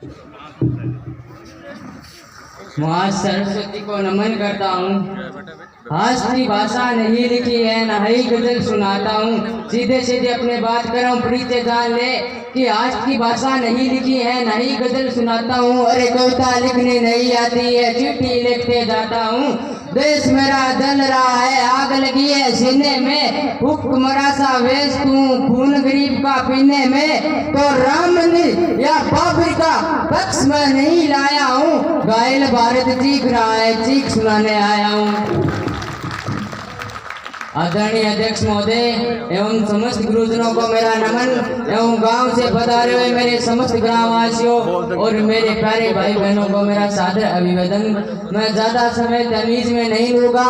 मैं सरस्वती को नमन करता हूँ। आज की भाषा नहीं लिखी है, न ही गजल सुनाता हूँ। सीधे सीधे अपने बात कर रहा हूँ, परिचय जान ले कि आज की भाषा नहीं लिखी है, न ही गजल सुनाता हूँ। अरे कविता लिखनी नहीं आती है, चिट्ठी लिखते जाता हूँ। देश मेरा जल रहा है, आग लगी है सीने में, हुक्मरा सा वेश तू खून गरीब का पीने में। तो राम मंदिर या बाबर का पक्ष में नहीं लाया हूँ, घायल भारत चीख रहा है, चीख सुनाने आया हूँ। आदरणीय अध्यक्ष महोदय एवं समस्त गुरुजनों को मेरा नमन एवं गांव से पधारे हुए मेरे समस्त ग्रामवासियों और मेरे प्यारे भाई बहनों को मेरा सादर अभिवादन। मैं ज्यादा समय तमीज में नहीं लूंगा,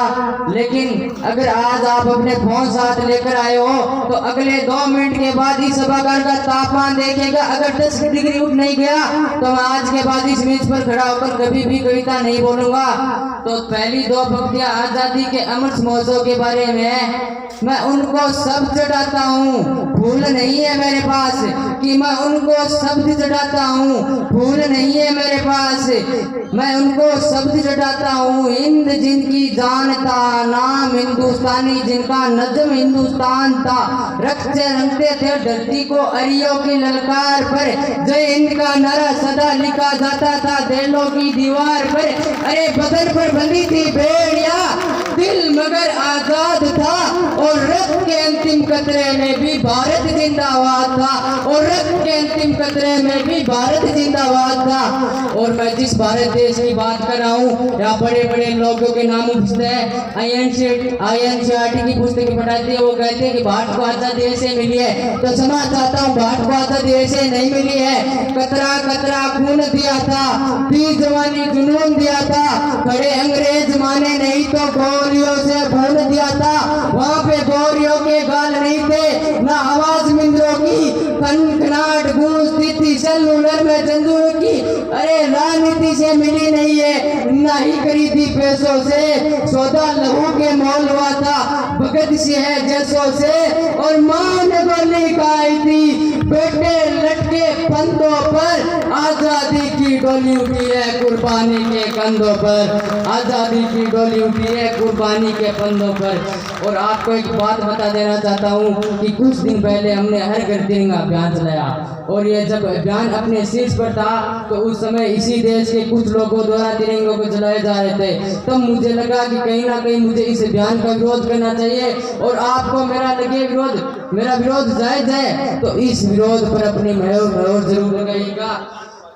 लेकिन अगर आज आप अपने फोन साथ लेकर आए हो तो अगले 2 मिनट के बाद इस सभागार का तापमान देखेगा। अगर 10 डिग्री उठ नहीं गया तो मैं आज के बाद इस मेज पर खड़ा होकर कभी भी कविता नहीं बोलूंगा। तो पहली 2 पंक्तियां आजादी के अमृत महोत्सव के बारे में, मैं उनको शब्द चढ़ाता हूँ, फूल नहीं है मेरे पास कि मैं उनको शब्द चढ़ाता हूँ, फूल नहीं है मेरे पास, मैं उनको शब्द चढ़ाता हूँ। हिंद जिनकी जान था, नाम हिंदुस्तानी जिनका नज्म हिंदुस्तान था, रखते रंगते थे धरती को अरियों की ललकार पर, जय हिंद का नारा सदा लिखा जाता था दिलों की दीवार पर। अरे बदन पर बंधी थी बेड़िया, दिल मगर आजाद था, और रक्त के अंतिम कतरे में भी भारत जिंदाबाद था, और रक्त के अंतिम कतरे में भी भारत जिंदाबाद था। और मैं जिस भारत देश की बात कर रहा हूँ, यहाँ बड़े बड़े लोगों के नाम पूछते हैं, INCERT की पुस्तकें पढ़ाते हैं, वो कहते हैं कि भारत को आजादी ऐसे मिली है। तो क्षमा चाहता हूँ, भारत को आजादी ऐसे नहीं मिली है। कतरा कतरा खून दिया था, दी जवानी जुनून दिया था, खड़े अंग्रेज माने नहीं तो गोलियों से भून दिया था। वहाँ पे गोरियों के गाल नहीं थे, ना आवाज मिंदरों की, खनखनाट गूंजती थी सेलुलर में जंजीरों की। अरे राजनीति से मिली नहीं है, ना ही खरीदी पैसों से, सौदा लहू के मोल हुआ था भगत सिंह जैसों से। और मां ने गोली खाई थी, बेटे लटके फंदों पर, आजादी की डोली उठी है कुर्बानी के कंधों पर, आजादी की डोली उठी है कुर्बानी के फंदों पर। और आपको एक बात बता देना चाहता हूँ कि कुछ दिन पहले हमने हर घर तिरंगा अभियान चलाया, और ये जब अभियान अपने शीर्ष पर था तो उस समय इसी देश के कुछ लोगों द्वारा तिरंगों को जलाए जा रहे थे। तो मुझे लगा कि कहीं ना कहीं मुझे इस अभियान का विरोध करना चाहिए, और आपको मेरा लगे मेरा विरोध जायज है तो इस विरोध पर अपनी महर जरूर लगाइएगा।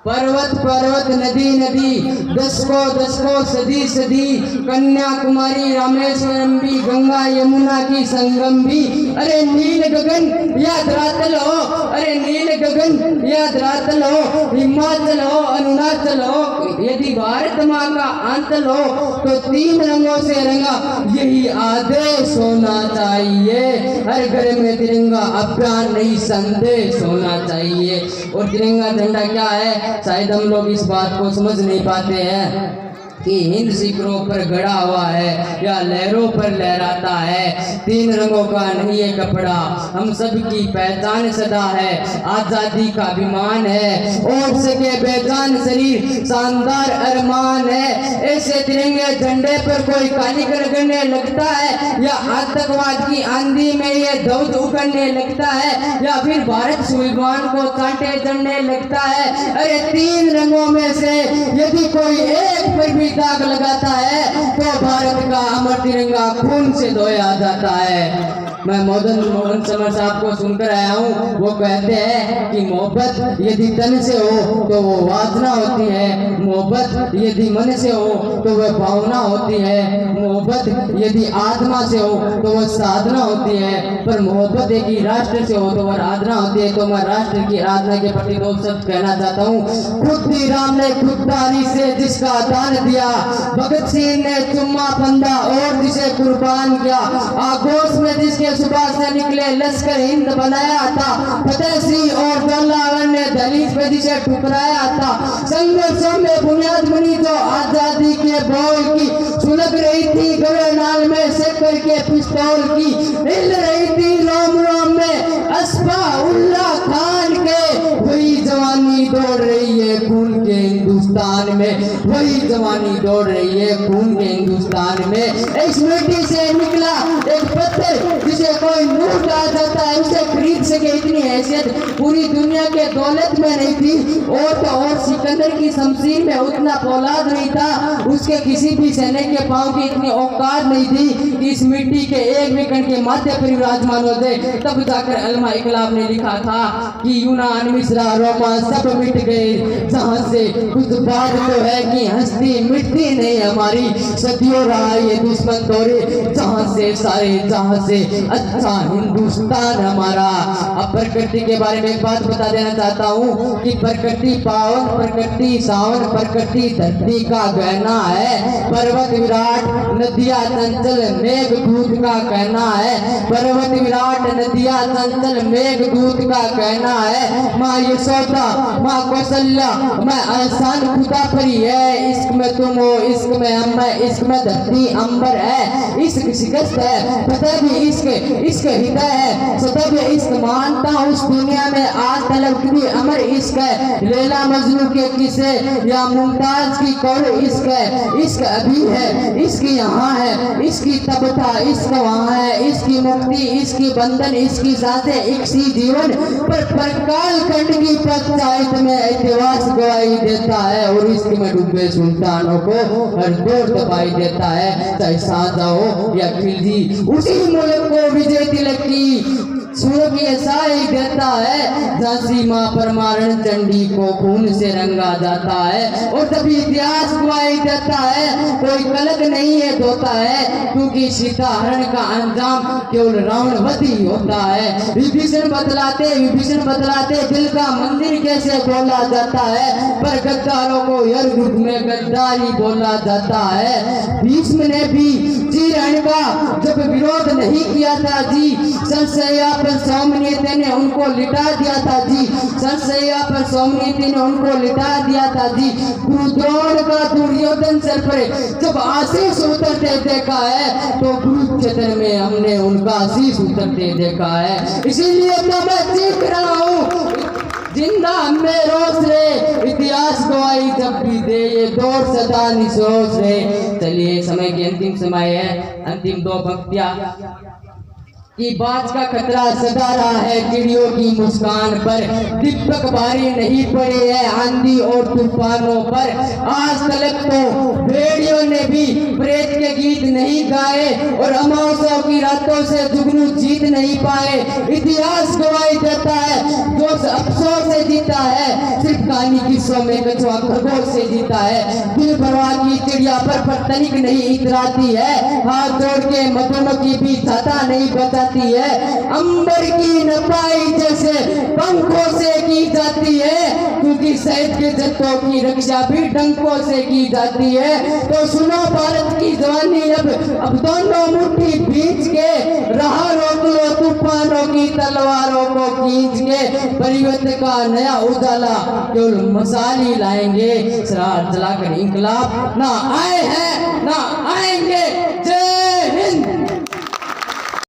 पर्वत पर्वत नदी नदी, दशकों सदी सदी, कन्याकुमारी रामेश्वरम भी, गंगा यमुना की संगम भी। अरे नील गगन या धरातल हो, अरे नील गगन या धरातल हो, हिमाचल हो अरुणाचल हो, यदि भारत माँ का आंचल हो तो 3 रंगों से रंगा यही आदेश होना चाहिए। हर घर में तिरंगा अभियान नहीं संदेश होना चाहिए। और तिरंगा झंडा क्या है, शायद हम लोग इस बात को समझ नहीं पाते हैं कि हिंद शिखरों पर गड़ा हुआ है या लहरों पर लहराता है। 3 रंगों का नहीं है कपड़ा, हम सबकी पहचान सदा है, आजादी का अभिमान है, और सके बेजान शरीर शानदार अरमान है। ऐसे तिरंगे झंडे पर कोई काली करने लगता है, या आतंकवाद की आंधी में ये ध्वज उगड़ने लगता है, या फिर भारत स्वाभिमान को कांटे जमने लगता है। अरे 3 रंगों में से यदि कोई एक पर भी दाग लगाता है तो भारत का अमर तिरंगा खून से धोया जाता है। मैं मोहन समर साहब को सुनकर आया हूँ, वो कहते हैं कि मोहब्बत यदि तन से हो तो वो वासना होती है, मोहब्बत यदि मन से हो तो वह भावना होती है, मोहब्बत यदि आत्मा से हो तो वह साधना होती है, पर मोहब्बत यदि राष्ट्र से हो तो वह आराधना होती है। तो मैं राष्ट्र की आराधना के प्रति 2 शब्द कहना चाहता हूँ। खुद ही राम ने खुददारी से जिसका दान दिया, भगत सिंह ने चुम्मा फंदा और जिसे कुर्बान किया, आगोश में जिसके सुबह से निकले लश्कर हिंद बनाया था, फतेह सिंह और जलावन ने दलित पे जिसे ठुकराया था, संघर्षों में बुनियाद बनी जो आजादी के बोल की, सुलग रही थी गवर्नर में शेखर के पिस्तौल की, हिल रही थी रोम रोम में अस्फा उल्ला खान के, हुई जवानी दौड़ रही है खून के हिंदुस्तान में, वही जवानी दौड़ रही है खून के हिंदुस्तान में। इस मिट्टी से निकला एक पत्थर जिसे कोई नूर कहा जाता है, उसे खरीद सके इतनी हैसियत पूरी दुनिया के दौलत में नहीं थी। और सिकंदर की शमशीर में उतना फौलाद नहीं था, उसके किसी भी सैनिक के पांव की इतनी औकात नहीं थी कि इस मिट्टी के एक भी कण के माथे पर विराजमान हो जाए। तब जाकर अल्लामा इकबाल ने लिखा था कि यूनान मिस्र रोमा सब मिट गए जहां से, कुछ बात तो है कि हस्ती मिटती नहीं हमारी, सदियों रहा ये दुश्मन दौरे जहां से सारे जहां से अच्छा हिंदुस्तान हमारा। अब प्रकृति के बारे में एक बात बता देना चाहता हूँ कि प्रकृति पावन, प्रकृति सावन, प्रकृति धरती का गहना है। पर्वत विराट नदिया चंचल मेघदूत का कहना है, पर्वत विराट नदिया चंचल मेघदूत का कहना है। माँ यशोदा माँ कौशल्या मैं आसान खुदा परी है, इश्क में तुम हो इश्क में हम है, इश्क में धरती अंबर है, इश्क शिकस्त है पता भी इश्क इश्क हृदय है, सदा भी इश्क मानता हूँ उस दुनिया में आज तलब भी अमर इश्क है। लैला मजनू के किस्से या मुमताज की कौर इश्क है, इश्क अभी है इश्क यहाँ है, इसकी तब था इश्क वहाँ है, इसकी मुक्ति इसकी बंधन इसकी साथे इसी जीवन पर परकाल खंड की पंचायत में इतिहास गवाही देता है। और इश्क में डूबे सुल्तानों को हर दौर दबाई देता है, चाहे साजा हो या खिलजी, उसी मुल्क को विजय तिलक की सूर्य साई देता है। झांसी माँ परमारण चंडी को खून से रंगा जाता है और तभी इतिहास गवाही देता है, कोई कलंक नहीं है धोता है, क्योंकि सीता हरण का अंजाम केवल रावणवती होता है। विभीषण बतलाते दिल का मंदिर कैसे बोला जाता है, पर गद्दारों को हर युग में गद्दारी बोला जाता है। भीष्म ने भी चीरहरण का जब विरोध नहीं किया था जी, सरसैया पर सौमनीति ने उनको लिटा दिया था जी, सरसैया पर सौमनीति ने उनको लिटा दिया था जी। गुरु द्रोण का दुर्योधन सर पर जब आशीष उतरते देखा है, तो कुरुक्षेत्र में हमने उनका आशीष उतरते देखा है। इसीलिए तो मैं चीख रहा हूँ जिंदा में रोज रे, इतिहास गवाही जब भी दे ये दौर सदा निशोष रे। चलिए समय की अंतिम समय है, अंतिम दो पंक्तियां कि बाज का खतरा सदा रहा है चिड़ियों की मुस्कान पर, दीपक भारी नहीं पड़े है आंधी और तूफानों पर, आज तक तो भेड़ियों ने भी प्रेत के गीत नहीं गाए और अमावस्या की रातों से जुगनू जीत नहीं पाए। इतिहास गवाही देता है जो अफसोस से जीता है, सिर्फ कहानी किस्सों में कछुआ खरगोश से जीता है। दिल परवाह की चिड़िया पर तनिक नहीं इतराती है, हाथ जोड़ के मधुमक्खी भी छाता नहीं बचा है, अंबर की नपाई जैसे पंखों से की जाती है, क्योंकि शहद के जत्थों की रक्षा भी डंकों से की जाती है। तो सुनो भारत की जवानी अब दोनों मुट्ठी बीच के राह रोक लो तूफानों की तलवारों को खींच के, परिवर्तन का नया उजाला केवल मसाली लाएंगे, शरार जलाकर इंकलाब ना आए हैं ना आएंगे।